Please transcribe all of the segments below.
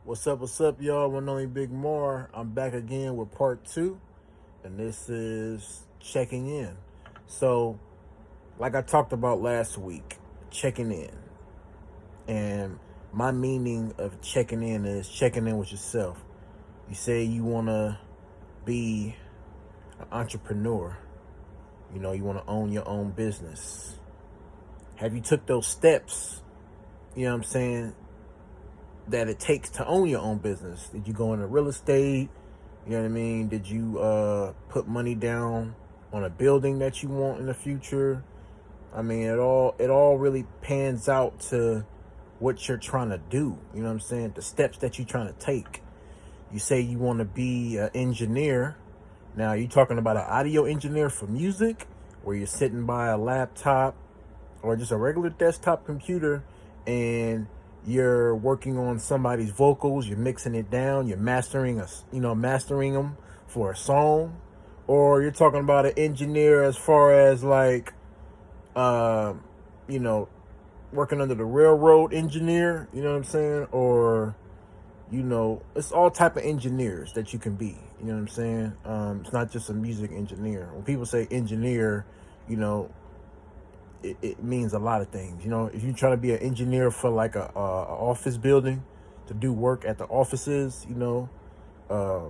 What's up, y'all? One only BIGMAR. I'm back again with part two, and this is checking in. So, like I talked about last week, checking in. And my meaning of checking in is checking in with yourself. You say you want to be an entrepreneur, you want to own your own business. Have you took those steps, that it takes to own your own business? Did you go into real estate? You know what I mean? Did you put money down on a building that you want in the future? I mean, it all really pans out to what you're trying to do. You know what I'm saying? The steps that you're trying to take. You say you want to be an engineer. Now, you talking about an audio engineer for music, where you're sitting by a laptop or just a regular desktop computer and you're working on somebody's vocals, you're mixing it down, you're mastering them for a song? Or you're talking about an engineer as far as like uh you know working under the railroad engineer, you know what I'm saying? Or it's all type of engineers that you can be, you know what I'm saying? It's not just a music engineer. When people say engineer, you know it means a lot of things. If you're trying to be an engineer for like a office building, to do work at the offices, uh,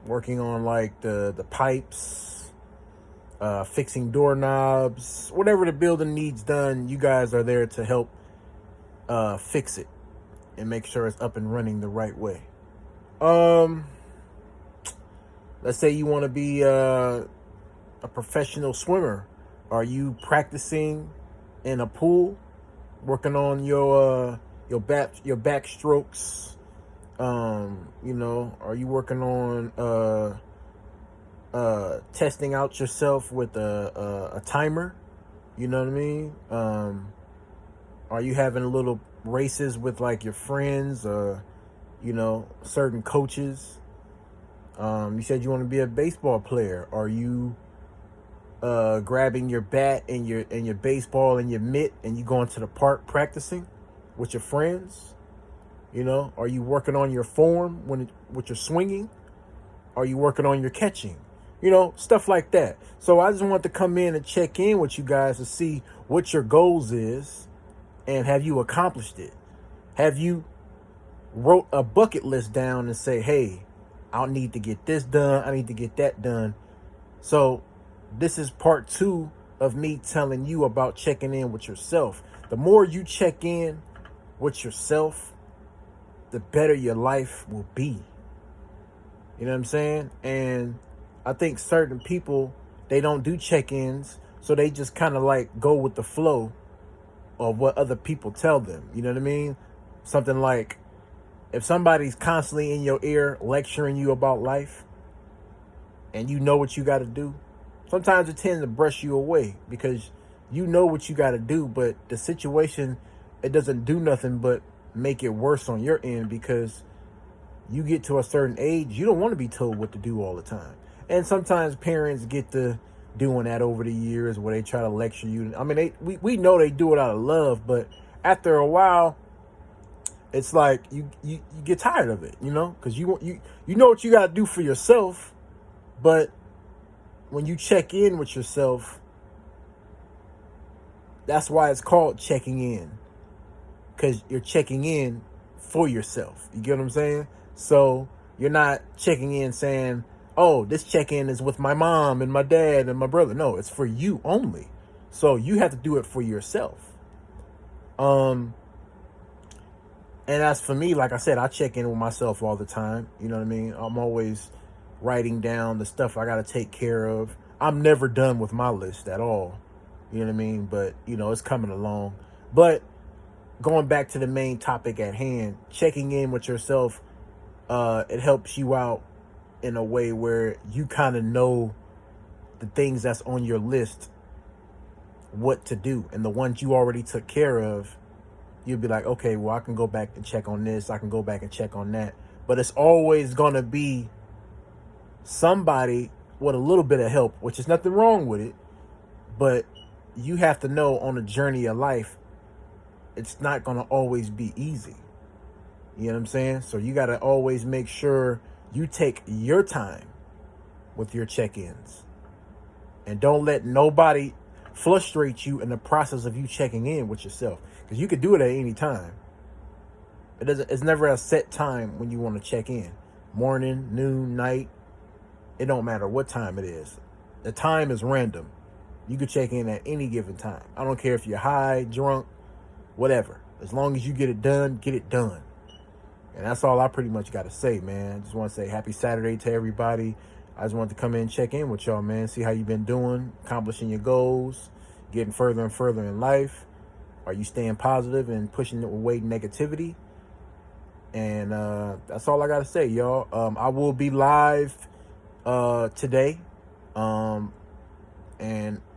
working on like the pipes, fixing doorknobs, whatever the building needs done, you guys are there to help fix it and make sure it's up and running the right way. Um, let's say you want to be a professional swimmer. Are you practicing in a pool, working on your backstrokes? Are you working on testing out yourself with a timer? You know what I mean? Are you having little races with like your friends or certain coaches? You said you want to be a baseball player. Are you grabbing your bat and your baseball and your mitt and you going to the park practicing with your friends? Are you working on your form with your swinging? Are you working on your catching? Stuff like that. So I just want to come in and check in with you guys to see what your goals is, and have you accomplished it? Have you wrote a bucket list down and say, hey, I need to get this done, I need to get that done? So this is part two of me telling you about checking in with yourself. The more you check in with yourself, the better your life will be. You know what I'm saying? And I think certain people, they don't do check-ins, so they just kind of like go with the flow of what other people tell them. You know what I mean? Something like, if somebody's constantly in your ear lecturing you about life and you know what you got to do, sometimes it tends to brush you away because you know what you got to do, but the situation, it doesn't do nothing but make it worse on your end, because you get to a certain age, you don't want to be told what to do all the time. And sometimes parents get to doing that over the years, where they try to lecture you. I mean, we know they do it out of love, but after a while, it's like you get tired of it, because you know what you got to do for yourself. But when you check in with yourself, that's why it's called checking in, because you're checking in for yourself. You get what I'm saying? So you're not checking in saying, oh, this check-in is with my mom and my dad and my brother. No, it's for you only. So you have to do it for yourself. And as for me, like I said, I check in with myself all the time. You know what I mean? I'm always writing down the stuff I got to take care of. I'm never done with my list at all. You know what I mean? But, it's coming along. But going back to the main topic at hand, checking in with yourself, it helps you out in a way where you kind of know the things that's on your list, what to do. And the ones you already took care of, you'll be like, okay, well, I can go back and check on this, I can go back and check on that. But it's always going to be somebody with a little bit of help, which is nothing wrong with it. But you have to know, on the journey of life, it's not going to always be easy. You know what I'm saying? So you got to always make sure you take your time with your check-ins, and don't let nobody frustrate you in the process of you checking in with yourself, because you could do it at any time. It's never a set time when you want to check in. Morning, noon, night, it don't matter what time it is. The time is random. You could check in at any given time. I don't care if you're high, drunk, whatever. As long as you get it done, get it done. And that's all I pretty much got to say, man. I just want to say happy Saturday to everybody. I just wanted to come in and check in with y'all, man. See how you've been doing, accomplishing your goals, getting further and further in life. Are you staying positive and pushing away negativity? And that's all I got to say, y'all. I will be live today, and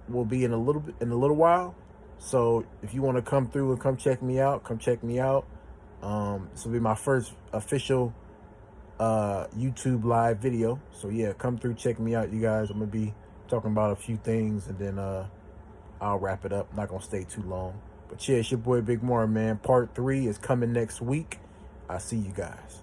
we'll be in a little while. So if you want to come through and come check me out, come check me out. This will be my first official YouTube live video. So yeah, come through, check me out, you guys. I'm gonna be talking about a few things, and then I'll wrap it up. I'm not gonna stay too long. But yeah, it's your boy BIGMAR, man. Part 3 is coming next week. I'll see you guys.